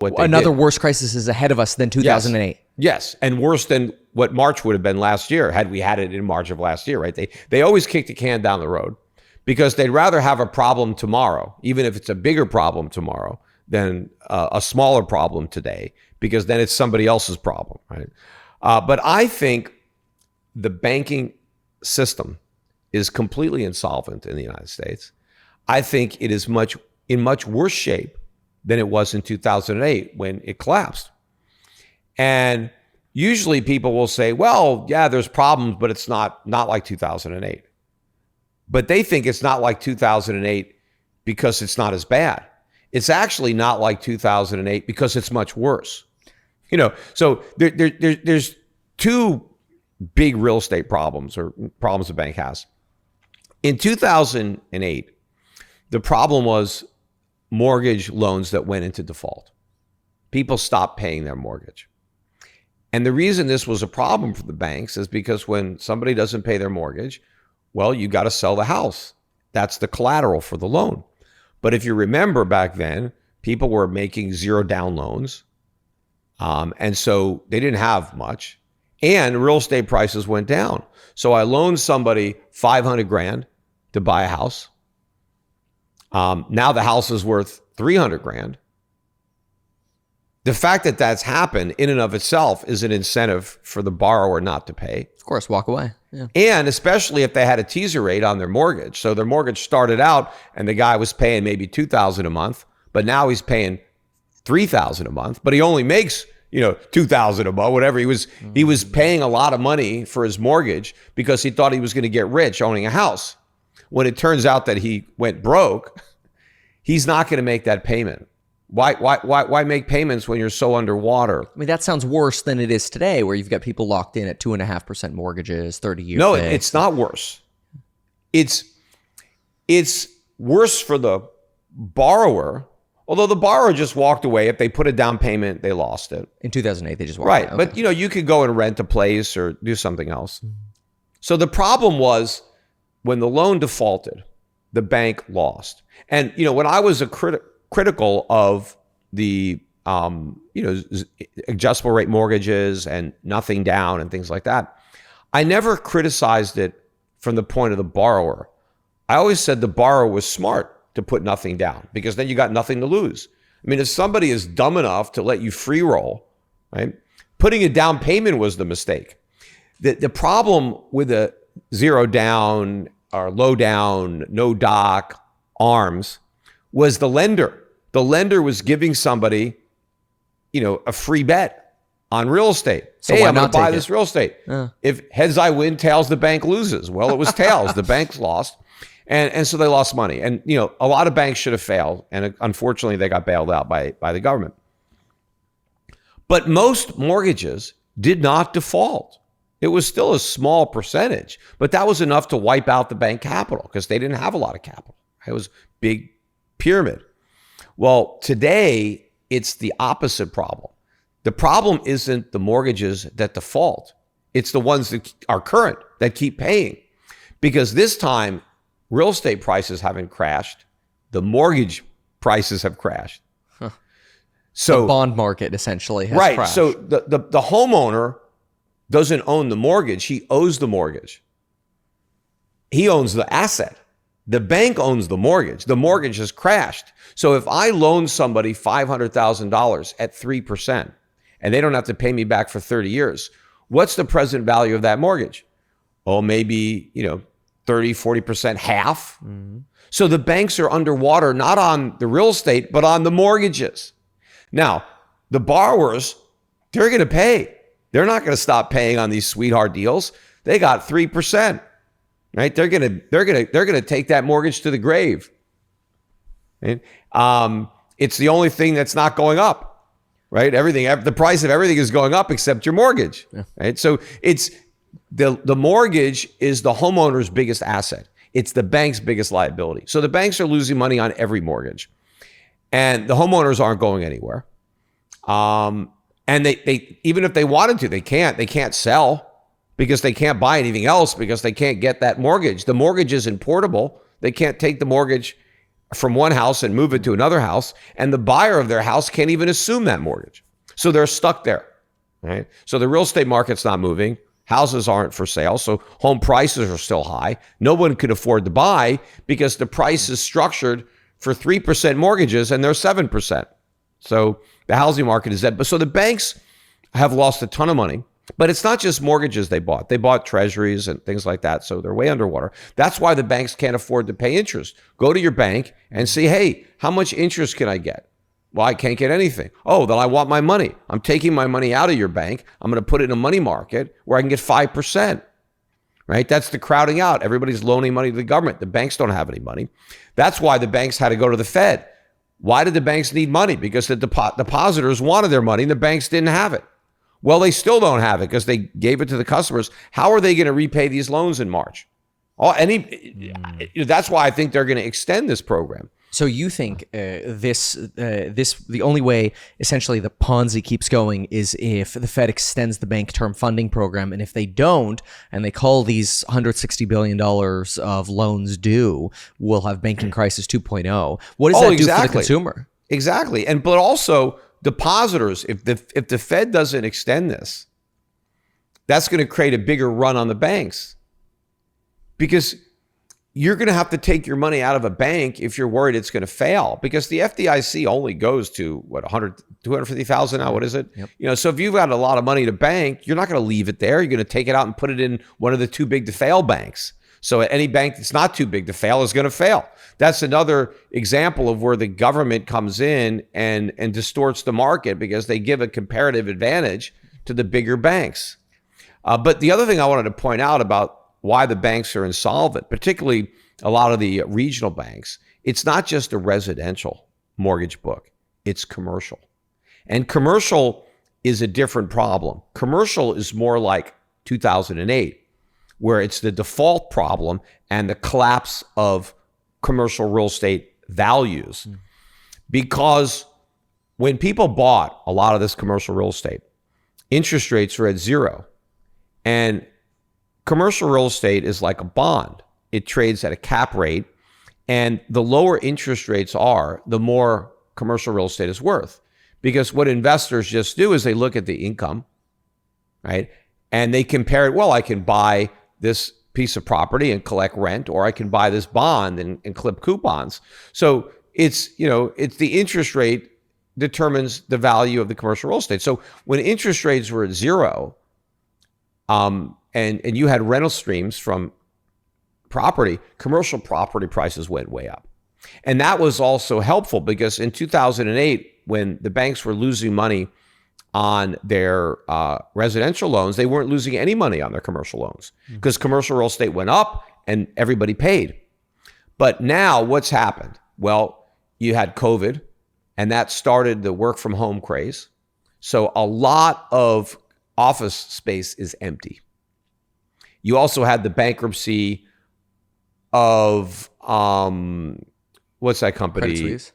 what they Another did. worse crisis is ahead of us than 2008. Yes, and worse than what March would have been last year had we had it in March of last year, right? They always kick the can down the road because they'd rather have a problem tomorrow, even if it's a bigger problem tomorrow, than a smaller problem today, because then it's somebody else's problem, right? But I think the banking system is completely insolvent in the United States. I think it is in much worse shape than it was in 2008 when it collapsed. And usually people will say, well, yeah, there's problems, but it's not like 2008. But they think it's not like 2008 because it's not as bad. It's actually not like 2008 because it's much worse. So there's two big real estate problems or problems the bank has. In 2008, the problem was mortgage loans that went into default. People stopped paying their mortgage. And the reason this was a problem for the banks is because when somebody doesn't pay their mortgage, well, you got to sell the house. That's the collateral for the loan. But if you remember back then, people were making zero down loans. And so they didn't have much. And real estate prices went down. So I loaned somebody $500,000 to buy a house. Now the house is worth $300,000. The fact that that's happened in and of itself is an incentive for the borrower not to pay. Of course, walk away. Yeah. And especially if they had a teaser rate on their mortgage. So their mortgage started out and the guy was paying maybe $2,000 a month, but now he's paying $3,000 a month, but he only makes, $2,000 a month, whatever. He was paying a lot of money for his mortgage because he thought he was going to get rich owning a house. When it turns out that he went broke, he's not going to make that payment. Why make payments when you're so underwater? I mean, that sounds worse than it is today, where you've got people locked in at 2.5% mortgages, 30 years. No, it's not worse. It's worse for the borrower. Although the borrower just walked away. If they put a down payment, they lost it. In 2008, they just walked away. Okay. But you could go and rent a place or do something else. Mm-hmm. So the problem was when the loan defaulted, the bank lost. And when I was critical of the adjustable rate mortgages and nothing down and things like that, I never criticized it from the point of the borrower. I always said the borrower was smart to put nothing down because then you got nothing to lose. I mean, if somebody is dumb enough to let you free roll, right, putting a down payment was the mistake. The problem with a zero down or low down, no doc, ARMs was the lender. The lender was giving somebody, a free bet on real estate. So hey, why I'm going not to buy take this it? Real estate. If heads I win, tails the bank loses. Well, it was tails. The banks lost. And so they lost money. And, a lot of banks should have failed. And unfortunately, they got bailed out by the government. But most mortgages did not default. It was still a small percentage, but that was enough to wipe out the bank capital because they didn't have a lot of capital. It was big pyramid. Well, today, it's the opposite problem. The problem isn't the mortgages that default. It's the ones that are current that keep paying. Because this time, real estate prices haven't crashed. The mortgage prices have crashed. Huh. So the bond market essentially has right. crashed. So the homeowner doesn't own the mortgage. He owes the mortgage. He owns the asset. The bank owns the mortgage. The mortgage has crashed. So if I loan somebody $500,000 at 3% and they don't have to pay me back for 30 years, what's the present value of that mortgage? Oh, maybe, 30, 40%, half. Mm-hmm. So the banks are underwater, not on the real estate, but on the mortgages. Now, the borrowers, they're going to pay. They're not going to stop paying on these sweetheart deals. They got 3%, right? They're going to take that mortgage to the grave. Right? It's the only thing that's not going up, right? The price of everything is going up except your mortgage, right? So it's the mortgage is the homeowner's biggest asset. It's the bank's biggest liability. So the banks are losing money on every mortgage, and the homeowners aren't going anywhere. And they even if they wanted to, they can't sell because they can't buy anything else because they can't get that mortgage. The mortgage isn't portable. They can't take the mortgage from one house and move it to another house, and the buyer of their house can't even assume that mortgage. So they're stuck there, right? So the real estate market's not moving. Houses aren't for sale. So home prices are still high. No one could afford to buy because the price is structured for 3% mortgages and they're 7%. So the housing market is dead. But so the banks have lost a ton of money, but it's not just mortgages they bought. They bought treasuries and things like that. So they're way underwater. That's why the banks can't afford to pay interest. Go to your bank and say, hey, how much interest can I get? Well, I can't get anything. Oh, then I want my money. I'm taking my money out of your bank. I'm going to put it in a money market where I can get 5%, right? That's the crowding out. Everybody's loaning money to the government. The banks don't have any money. That's why the banks had to go to the Fed. Why did the banks need money? Because the depositors wanted their money and the banks didn't have it. Well, they still don't have it because they gave it to the customers. How are they going to repay these loans in March? That's why I think they're going to extend this program. So you think the only way essentially the Ponzi keeps going is if the Fed extends the bank term funding program, and if they don't, and they call these $160 billion of loans due, we'll have banking crisis 2.0. What does that do for the consumer? Exactly, but also depositors. If the Fed doesn't extend this, that's going to create a bigger run on the banks because you're going to have to take your money out of a bank if you're worried it's going to fail, because the FDIC only goes to what, 250,000 now. What is it? Yep. So if you've got a lot of money to bank, you're not going to leave it there. You're going to take it out and put it in one of the too big to fail banks. So any bank that's not too big to fail is going to fail. That's another example of where the government comes in and distorts the market because they give a comparative advantage to the bigger banks. But the other thing I wanted to point out about why the banks are insolvent, particularly a lot of the regional banks, it's not just a residential mortgage book, it's commercial. And commercial is a different problem. Commercial is more like 2008, where it's the default problem and the collapse of commercial real estate values. Because when people bought a lot of this commercial real estate, interest rates were at zero. And commercial real estate is like a bond. It trades at a cap rate, and the lower interest rates are, the more commercial real estate is worth. Because what investors just do is they look at the income, right? And they compare it, well, I can buy this piece of property and collect rent, or I can buy this bond and clip coupons. So it's the interest rate determines the value of the commercial real estate. So when interest rates were at zero, and you had rental streams from property, commercial property prices went way up. And that was also helpful because in 2008, when the banks were losing money on their residential loans, they weren't losing any money on their commercial loans because commercial real estate went up and everybody paid. But now what's happened? Well, you had COVID, and that started the work from home craze. So a lot of office space is empty. You also had the bankruptcy of what's that company? Credit Suisse.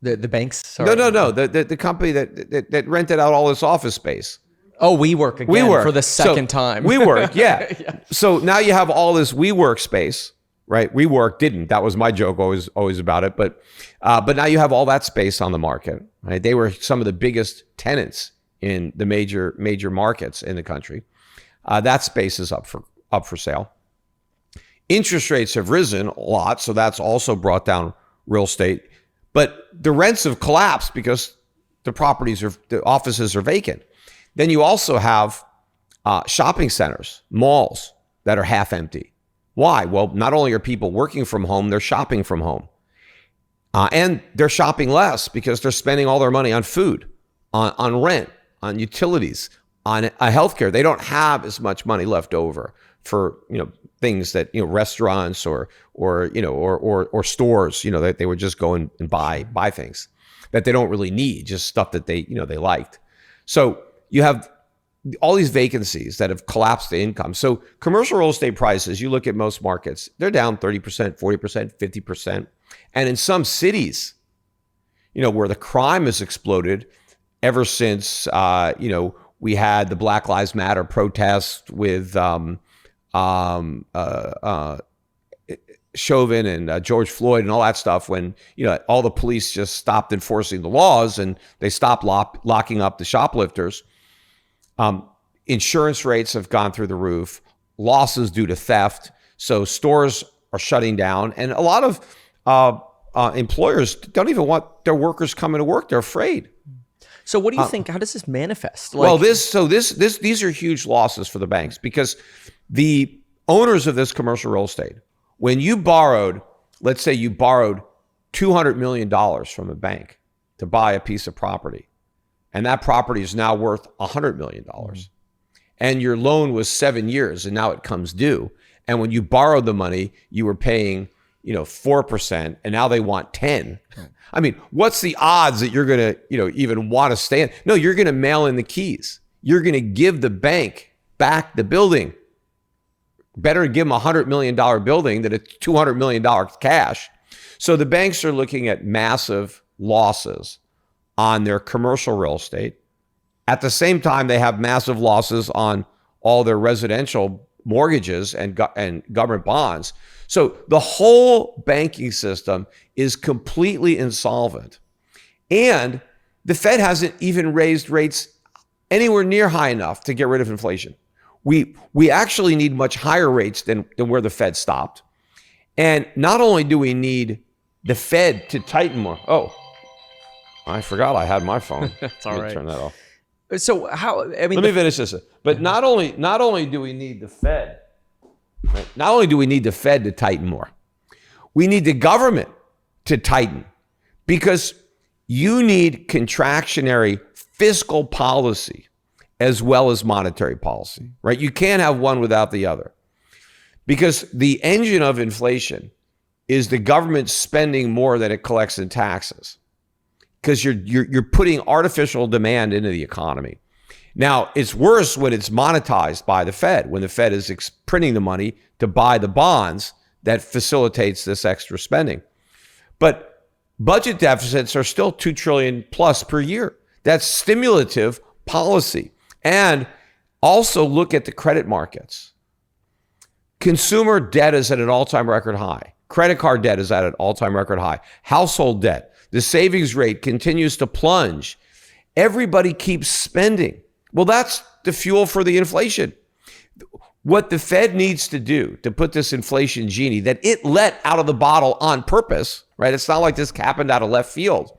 The banks. Sorry. No. The company that rented out all this office space. Oh, WeWork again. WeWork. For the second time. WeWork, yeah. Yeah. So now you have all this WeWork space, right? WeWork didn't. That was my joke always about it. But now you have all that space on the market, right? They were some of the biggest tenants in the major markets in the country. That space is up for sale. Interest rates have risen a lot, so that's also brought down real estate. But the rents have collapsed because the offices are vacant. Then you also have shopping centers, malls that are half empty. Why? Well, not only are people working from home, they're shopping from home. And they're shopping less because they're spending all their money on food, on rent, on utilities, on healthcare. They don't have as much money left over for things that restaurants or stores that they would just go and buy things that they don't really need, just stuff that they liked. So you have all these vacancies that have collapsed the income. So commercial real estate prices, you look at most markets, they're down 30%, 40%, 50%. And in some cities, where the crime has exploded ever since, we had the Black Lives Matter protest with Chauvin and George Floyd and all that stuff, when all the police just stopped enforcing the laws and they stopped locking up the shoplifters, insurance rates have gone through the roof, losses due to theft. So stores are shutting down, and a lot of employers don't even want their workers coming to work. They're afraid. So what do you think? How does this manifest? Well, these are huge losses for the banks, because the owners of this commercial real estate, when you borrowed, let's say you borrowed $200 million from a bank to buy a piece of property, and that property is now worth $100 million, and your loan was 7 years and now it comes due. And when you borrowed the money, you were paying 4%, and now they want 10. I mean, what's the odds that you're going to, even want to stay in? No, you're going to mail in the keys. You're going to give the bank back the building. Better give them a $100 million building than a $200 million cash. So the banks are looking at massive losses on their commercial real estate. At the same time, they have massive losses on all their residential mortgages and government bonds. So the whole banking system is completely insolvent. And the Fed hasn't even raised rates anywhere near high enough to get rid of inflation. We actually need much higher rates than where the Fed stopped. And not only do we need the Fed to tighten more. Oh, I forgot I had my phone. That's all right. Turn that off. So let me finish this. But not only do we need the Fed, right? Not only do we need the Fed to tighten more, we need the government to tighten, because you need contractionary fiscal policy as well as monetary policy, right? You can't have one without the other, because the engine of inflation is the government spending more than it collects in taxes, because you're putting artificial demand into the economy. Now, it's worse when it's monetized by the Fed, when the Fed is printing the money to buy the bonds that facilitates this extra spending. But budget deficits are still $2 trillion plus per year. That's stimulative policy. And also look at the credit markets. Consumer debt is at an all-time record high. Credit card debt is at an all-time record high. Household debt. The savings rate continues to plunge. Everybody keeps spending. Well, that's the fuel for the inflation. What the Fed needs to do to put this inflation genie that it let out of the bottle on purpose, right? It's not like this happened out of left field.